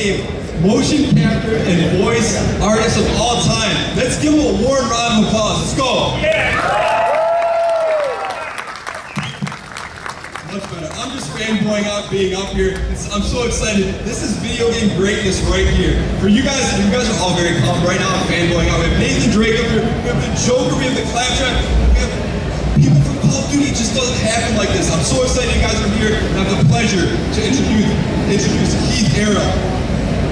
game motion capture and voice artist of all time. Let's give him a warm round of applause. Let's go. Much better. I'm just fanboying out being up here. I'm so excited. This is video game greatness right here. For you guys are all very calm right now. I'm fanboying out. We have Nathan Drake up here. We have the Joker. We have the Claptrap. We have people from Call of Duty. It just doesn't happen like this. I'm so excited you guys are here and I have the pleasure to introduce Keith Arrow,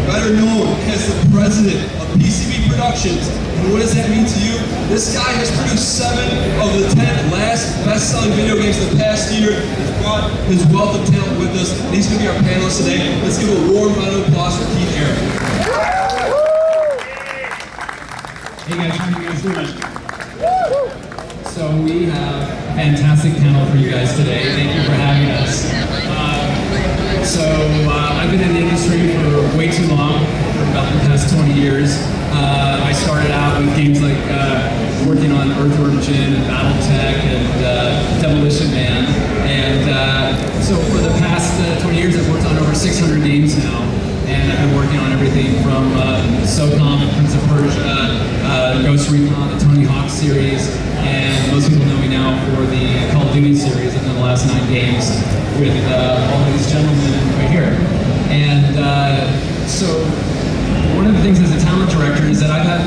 better known as the president of PCB Productions. And what does that mean to you? This guy has produced 7 of the 10 last best-selling video games of the past year. He's brought his wealth of talent with us, and he's going to be our panelist today. Let's give a warm round of applause for Keith Arrow. Hey guys, how are you guys doing? So we have a fantastic panel for you guys today. Thank you for having us. I've been in the industry for way too long, for about the past 20 years. I started out with games like working on Earthworm Jim and Battletech and Demolition Man. And so for the past 20 years, I've worked on over 600 games now. And I've been working on everything from SOCOM, Prince of Persia, Ghost Recon, the Tony Hawk series, and most people know me now for the Call of Duty series. I've done the last 9 games with all of these gentlemen right here. And so one of the things as a talent director is that I've had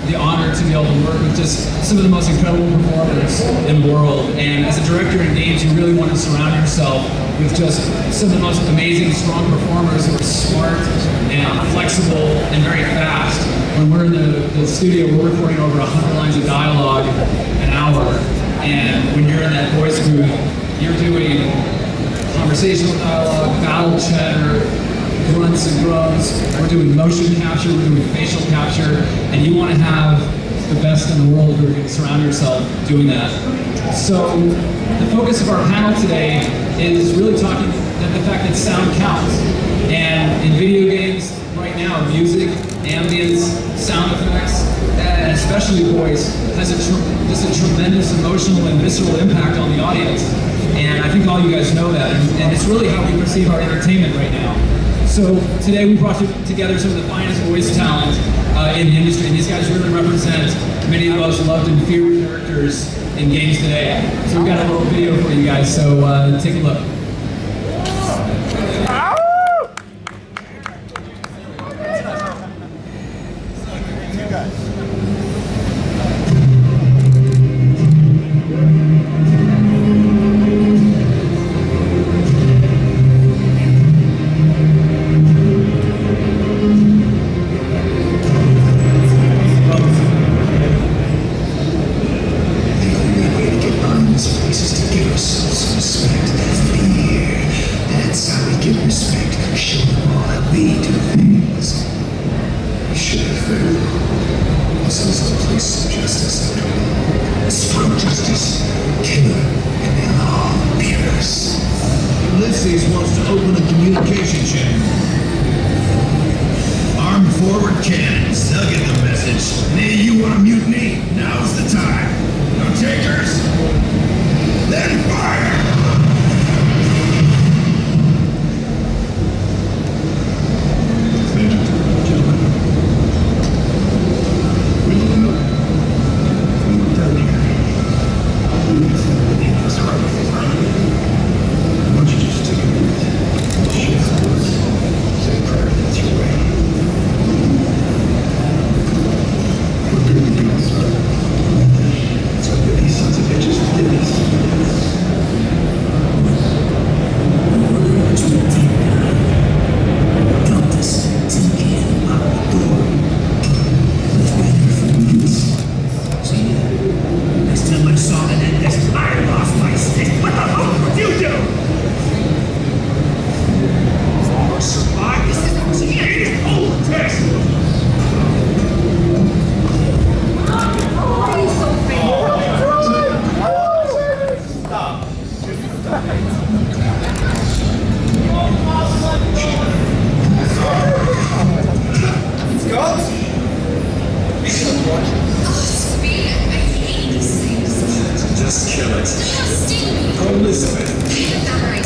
the honor to be able to work with just some of the most incredible performers in the world. And as a director in games, you really want to surround yourself with just some of the most amazing, strong performers who are smart and flexible and very fast. When we're in the studio, we're recording over 100 lines of dialogue an hour. And when you're in that voice booth, you're doing conversational dialogue, battle chatter, grunts and grunts. We're doing motion capture, we're doing facial capture, and you want to have the best in the world who are going to surround yourself doing that. So the focus of our panel today is really talking that the fact that sound counts. And in video games right now, music, ambience, sound effects, and especially voice has just a tremendous emotional and visceral impact on the audience. And I think all you guys know that, and it's really how we perceive our entertainment right now. So today we brought together some of the finest voice talent in the industry, and these guys really represent many of the most loved and feared characters in games today. So we've got a little video for you guys, so take a look. Wants to open a communication channel. Arm forward cannons, they'll get the message. Hey, you want a mutiny? Now's the time. No takers? Then fire! Gentlemen, we're looking up from the down here. Please, everything is right. Why don't you just take a minute? Say a prayer, that's your way. We're good to go, sir. So good, these sons of bitches did this. We're going to take down. Dump this tin can out the door. Let's wait here for minutes. See ya. Next time I saw it in this, I lost my stick. What the fuck would you do? Survive this is old test. Stop. Scott? Just kill it. Go Elizabeth. All right.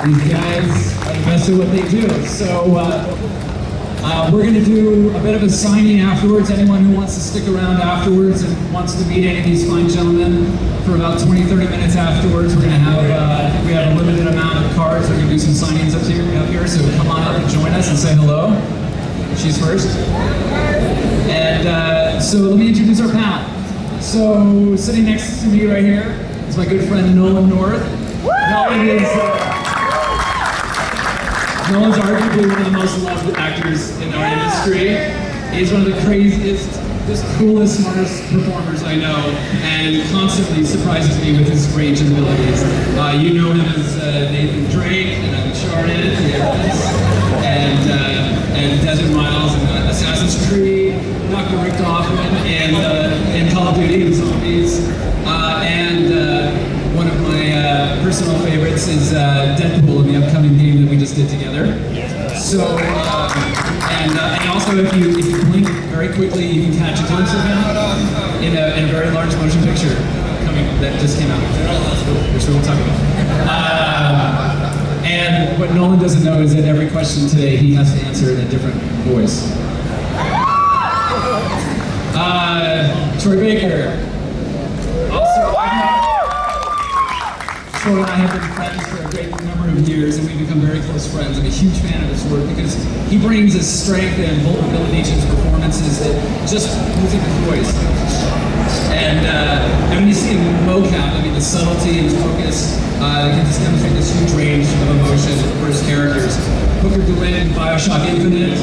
These guys are the best at what they do. So we're going to do a bit of a signing afterwards. Anyone who wants to stick around afterwards and wants to meet any of these fine gentlemen for about 20-30 minutes afterwards, we're going to have, I think we have a limited amount of cards. We're going to do some signings up here. So come on up and join us and say hello. She's first. And so let me introduce our panel. So sitting next to me right here is my good friend Nolan North. Nolan's arguably one of the most loved actors in our industry. He's one of the craziest, just coolest, smartest performers I know, and constantly surprises me with his range of abilities. You know him as Nathan Drake and Uncharted, and Desert Miles and Assassin's Creed, Dr. Rick Hoffman, and Call of Duty and Zombies, and one of my personal favorites is Deadpool in the upcoming game that we just did together. So, and also if you blink very quickly, you can catch a glimpse of him in a very large motion picture that just came out, which we won't talk about. And what Nolan doesn't know is that every question today he has to answer in a different voice. Troy Baker. Troy and I have been friends for a great number of years, and we've become very close friends. I'm a huge fan of his work because he brings a strength and vulnerability to his performances that just loses his voice. And when you see him in mocap, I mean, the subtlety and focus, he can just demonstrate this huge range of emotion for his characters. Booker DeWitt in BioShock Infinite,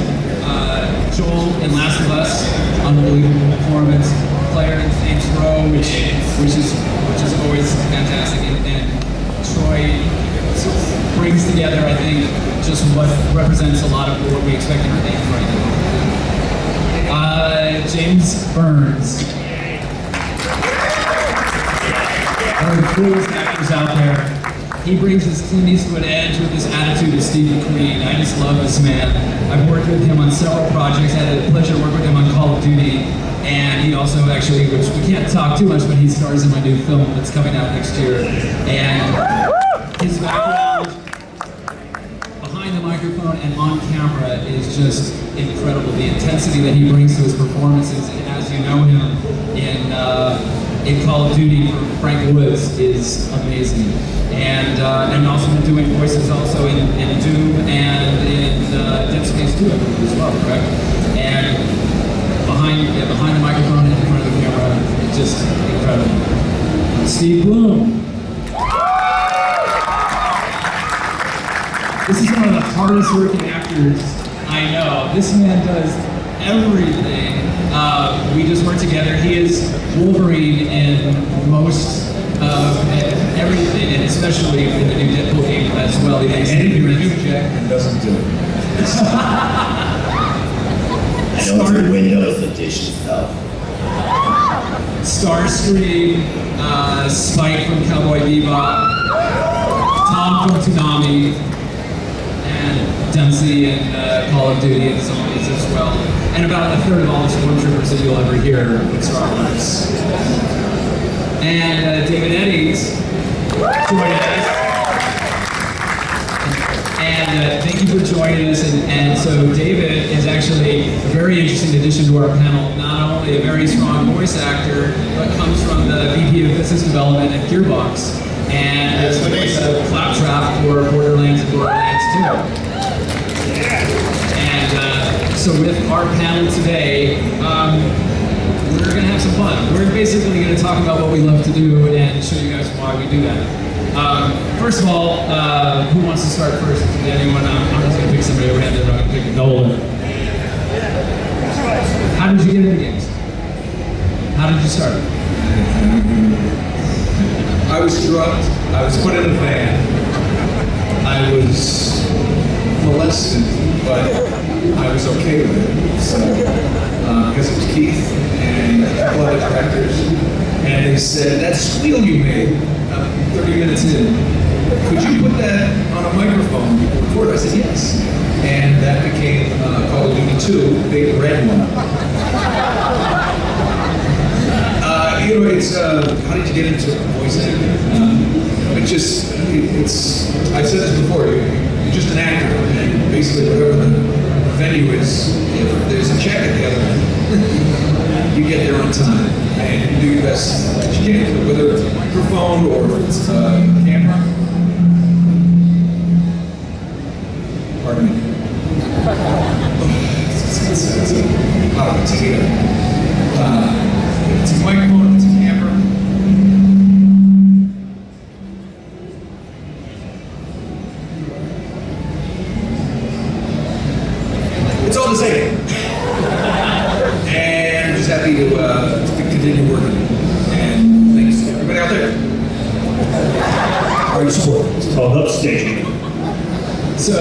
Joel in Last of Us, unbelievable performance. Claire in Saints Row, which is always fantastic, and Troy brings together, I think, just what represents a lot of what we expect in our games right now. James Burns. One of the coolest actors out there. He brings his Clint Eastwood edge with his attitude of Steve McQueen. I just love this man. I've worked with him on several projects. I had the pleasure to work with him on Call of Duty. And he also actually, which we can't talk too much, but he stars in my new film that's coming out next year. And his background behind the microphone and on camera is just incredible. The intensity that he brings to his performances, and as you know him in Call of Duty for Frank Woods, is amazing. And also been doing voices also in Doom and in Dead Space 2, I believe, as well, correct? And behind the microphone and in front of the camera, just incredible. Steve Bloom. This is one of the hardest working actors I know. This man does everything. We just work together. He is Wolverine in most of everything, and especially in the new Deadpool game as well. He makes and Hugh Jackman doesn't do it. I know through Windows edition stuff. Starscream, Spike from Cowboy Bebop, Tom from Toonami, and Dempsey in Call of Duty and Zombies as well. And about a third of all the stormtroopers that you'll ever hear in Star Wars. And David Eddings joining us. And thank you for joining us. And so David is actually a very interesting addition to our panel. Not only a very strong voice actor, but comes from the VP of Business Development at Gearbox. And is a Claptrap for Borderlands and Borderlands 2. And so with our panel today, we're going to have some fun. We're basically going to talk about what we love to do and show you guys why we do that. First of all, who wants to start first? Anyone? I'm just going to pick somebody overhanded. I'm going to pick Nolan. How did you get into games? How did you start? I was drugged. I was put in a van. I was molested, but I was okay with it. So, because it was Keith and a couple other directors, and they said, "That squeal you made 30 minutes in, could you put that on a microphone before record?" I said, "Yes." And that became Call of Duty 2, big red one. It's how did you get into voice acting? I've said this before, you're just an actor, and basically whatever the venue is, if there's a check at the other end, you get there on time, and you do your best that you can, whether it's a microphone or if it's a camera. Pardon me. It's a lot of potato. It's a microphone, it's a camera. It's all the same. And I'm just happy to continue working. And thanks to everybody out there. Our sport. It's called upstaging. So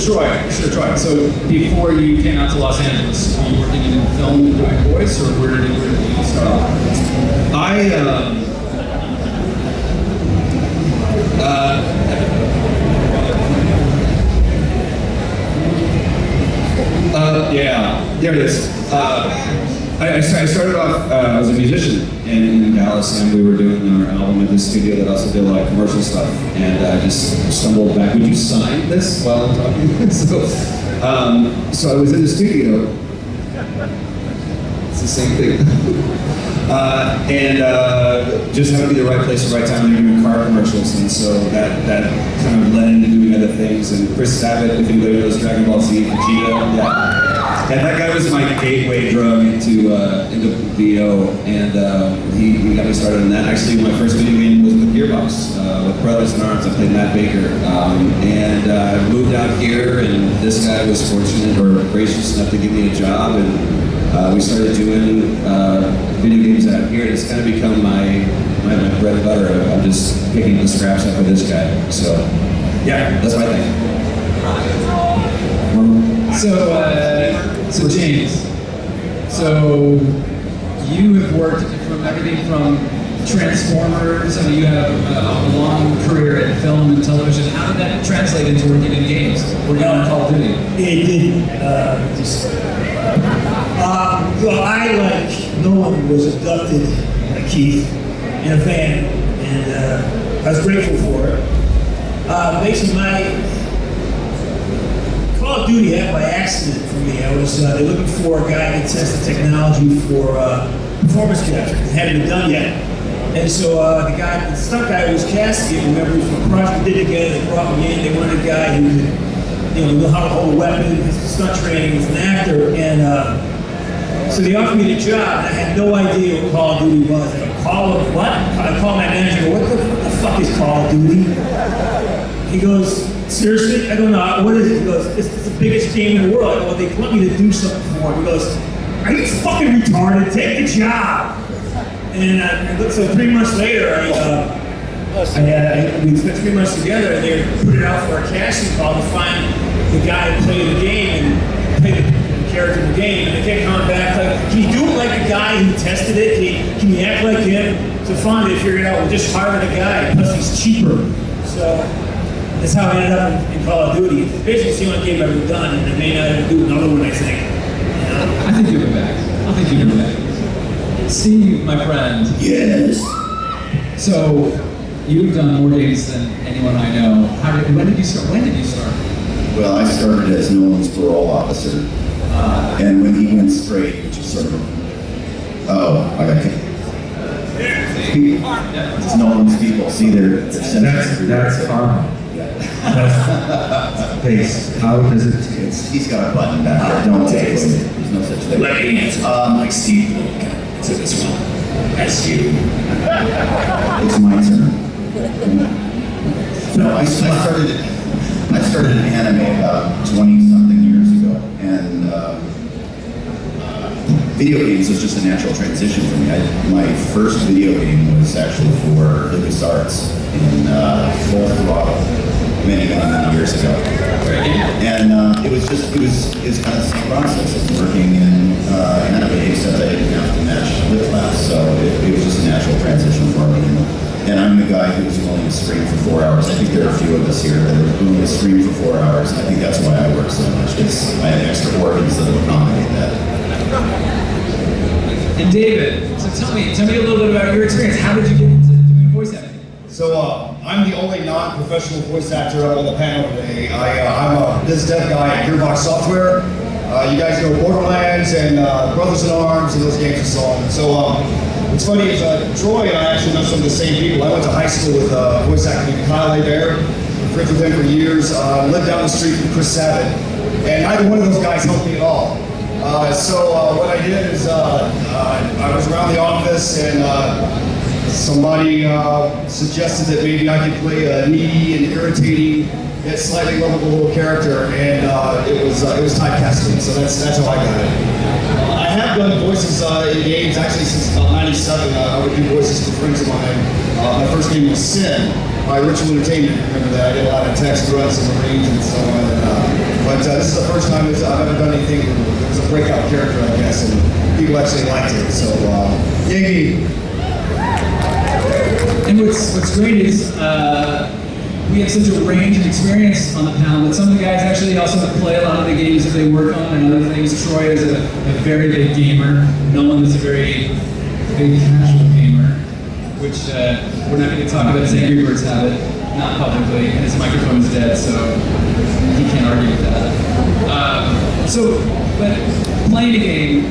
Troy. So before you came out to Los Angeles, were you working in film and doing voice, or where did you start off? There it is. I started off as a musician in Dallas, and we were doing our album at the studio that also did a lot of commercial stuff. And I just stumbled back. Would you sign this while I'm talking? So I was in the studio. It's the same thing. And just happened to be the right place at the right time. They were doing car commercials, and so that kind of led into doing other things. And Chris Sabat, if anybody knows Dragon Ball Z, Vegeta, yeah. And that guy was my gateway drug into VO, and he got me started on that. Actually, my first video game was with Gearbox, with Brothers in Arms. I played Matt Baker, and I moved out here, and this guy was fortunate or gracious enough to give me a job, and we started doing video games out here, and it's kind of become my bread and butter. I'm just picking the scraps up with this guy. So, yeah, that's my thing. So James, so you have worked from everything from Transformers. I mean, you have a long career in film and television. How did that translate into working in games? Working on Call of Duty? It didn't. Well, I, like Nolan, was abducted by Keith in a van, and I was grateful for it. Basically, my Call of Duty happened by accident for me. I was they're looking for a guy to test the technology for performance capture. It hadn't been done yet. And so the stunt guy who was casting it, remember, from the project we did together, they brought me in. They wanted a guy who could, know how to hold a weapon, his stunt training, he's an actor. And so they offered me the job, and I had no idea what Call of Duty was. I go, Call of what? I called my manager, I go, what the fuck is Call of Duty? He goes, seriously? I go, no, what is it? He goes, it's the biggest game in the world. I go, well, they want me to do something for him. He goes, are you fucking retarded? Take the job. And so 3 months later, we spent 3 months together, and they put it out for a casting call to find the guy who played the game and played the character in the game. And they kept coming back like, can you do it like the guy who tested it? Can you act like him? So finally they figured out, we'll just hire the guy, plus he's cheaper. So that's how I ended up in Call of Duty. Basically, it's the only game I've ever done, and I may not ever do another one, I think. I think you'll be back. Steve, my friend. Yes. So, you've done more games than anyone I know. When did you start? Well, I started as Nolan's parole officer, and when he went straight, which is sort of, I got kicked. It's Nolan's people. See, they're that's karma. That's pace. How does it? He's got a button back there. Don't take it. There's no such thing. Let me answer. Like Steve To this one. That's you. It's my turn. No, I started in anime about 20-something years ago, and video games was just a natural transition for me. My first video game was actually for LucasArts in Full Throttle many years ago. And it was kind of the same process as working in anime, except I didn't have to match lip class, so it was just a natural transition for me. And I'm the guy who's willing to stream for 4 hours. I think there are a few of us here that are willing to stream for 4 hours. I think that's why I work so much, because I have extra organs that will accommodate that. And David, so tell me a little bit about your experience. How did you get into doing voice acting? So I'm the only non-professional voice actor up on the panel today. I'm a biz dev guy at Gearbox Software. You guys know Borderlands and Brothers in Arms and those games and so on. And so what's funny is Troy and I actually know some of the same people. I went to high school with voice actor named Kyle Bear. Friends with him for years. Lived down the street from Chris Sabat. And neither one of those guys helped me at all. So what I did is I was around the office and somebody suggested that maybe I could play a needy and irritating yet slightly lovable little character, and it was typecasting. So that's how I got it. I have done voices in games actually since about '97. I would do voices for friends of mine. My first game was Sin by Ritual Entertainment. Remember that? I did a lot of text runs and Marines and so on. But this is the first time I've ever done anything that was a breakout character, I guess, and people actually liked it. So, yay me. And what's great is we have such a range of experience on the panel, but some of the guys actually also play a lot of the games that they work on and other things. Troy is a very big gamer. Nolan is a very big casual gamer, which we're not going to talk about his Angry Birds habit, not publicly, and his microphone is dead, so he can't argue with that. But playing a game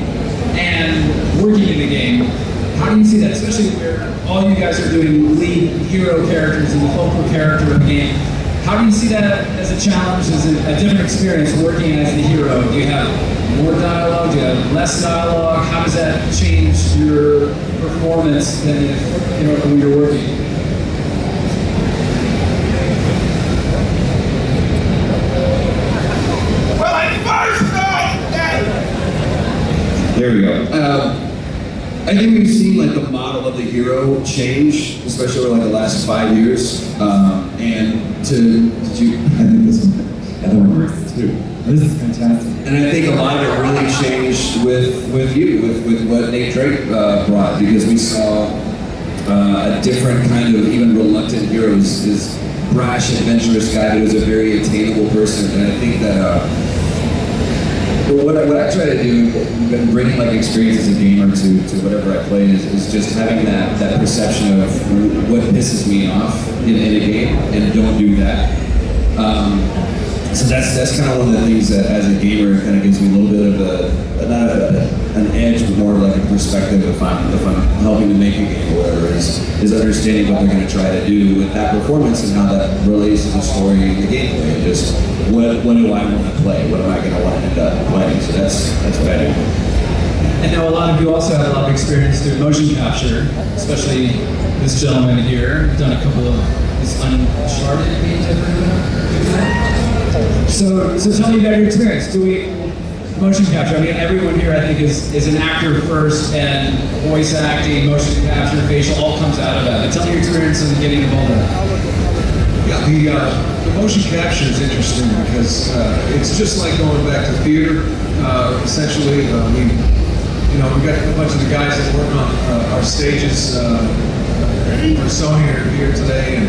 and working in a game, how do you see that, especially where all you guys are doing lead hero characters and the focal character of the game? How do you see that as a challenge, as a different experience working as the hero? Do you have more dialogue? Do you have less dialogue? How does that change your performance than if, when you're working? Well, I first There we go. I think we've seen like the model of the hero change, especially over like the last 5 years. And I think this one works too. This is fantastic. And I think a lot of it really changed with what Nate Drake brought, because we saw a different kind of even reluctant hero, this brash, adventurous guy who was a very attainable person. And I think that what I try to do, bringing like experience as a gamer to whatever I play, is just having that perception of what pisses me off in a game, and don't do that. So that's kind of one of the things that as a gamer kind of gives me a little bit of not an edge, but more like a perspective if I'm helping to make a game or whatever, is understanding what they're going to try to do with that performance and how that relates to the story and the gameplay. And just what do I want to play? What am I going to want to end up playing? So that's what I do. And now a lot of you also have a lot of experience doing motion capture, especially this gentleman here, done a couple of these Uncharted games So tell me about your experience doing motion capture. I mean, everyone here I think is an actor first, and voice acting, motion capture, facial, all comes out of that. But tell me your experience in getting involved in that. Yeah, the motion capture is interesting because it's just like going back to theater. Essentially, we've got a bunch of the guys that work on our stages for Sony are here today, and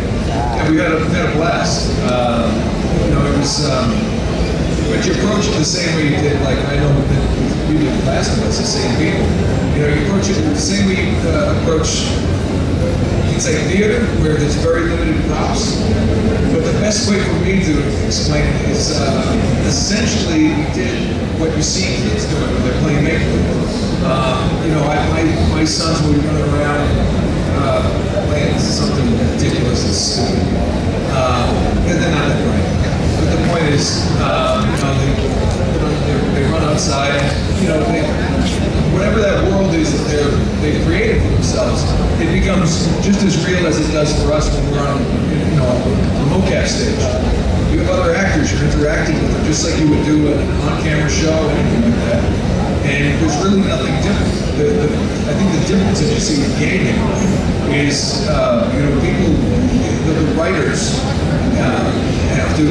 we had a blast. It was, but you approach it the same way you did, like I know that you did last time, it's the same people. You approach it the same way you approach, you can say theater, where there's very limited props. But the best way for me to explain it is essentially we did what you see kids doing when they're playing make-believe. My sons will be running around playing something ridiculous and stupid. They're not that bright. But the point is, they run outside. Whatever that world is that they've created for themselves, it becomes just as real as it does for us when we're on, a mocap stage. You have other actors you're interacting with them, just like you would do an on-camera show or anything like that. And there's really nothing different. I think the difference that you see in gaming is, people, the writers have to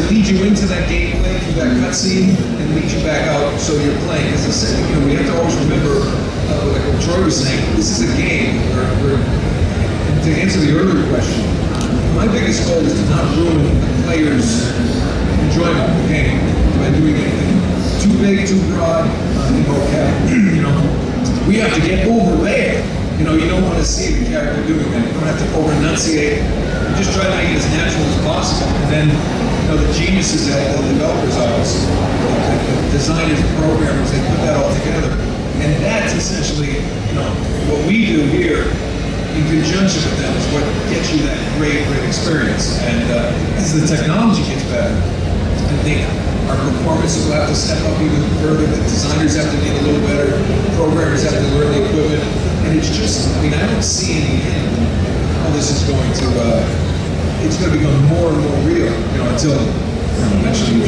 lead you into that gameplay through that cutscene and lead you back out so you're playing. As I said, we have to always remember, like what Troy was saying, this is a game. To answer the earlier question, my biggest goal is to not ruin the player's enjoyment of the game by doing anything too big, too broad, in mocap. We have to get over there. You don't want to see the character doing that. You don't have to over-enunciate. You just try to make it as natural as possible. And then, you know, the geniuses at the developer's office, the designers, programmers, they put that all together. And that's essentially, you know, what we do here in conjunction with them is what gets you that great experience. And as the technology gets better, I think our performance will have to step up even further. The designers have to get a little better. Programmers have to learn the equipment. And it's just, I mean, I don't see any end how this is going to, it's going to become more and more real, you know, until eventually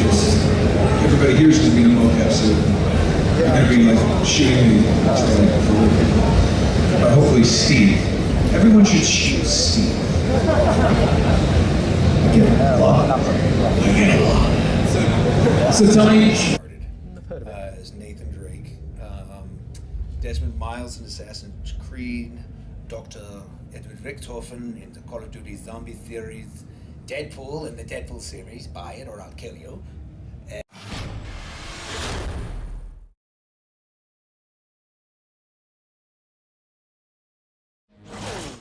everybody here is going to be in a mocap suit. They're going to be like shooting me. But hopefully Steve. Everyone should shoot Steve. I get a lot. I get a lot. So tell me, As Nathan Drake, Desmond Miles in Assassin's Creed, Dr. Edward Richthofen in the Call of Duty Zombie series, Deadpool in the Deadpool series, buy it or I'll kill you,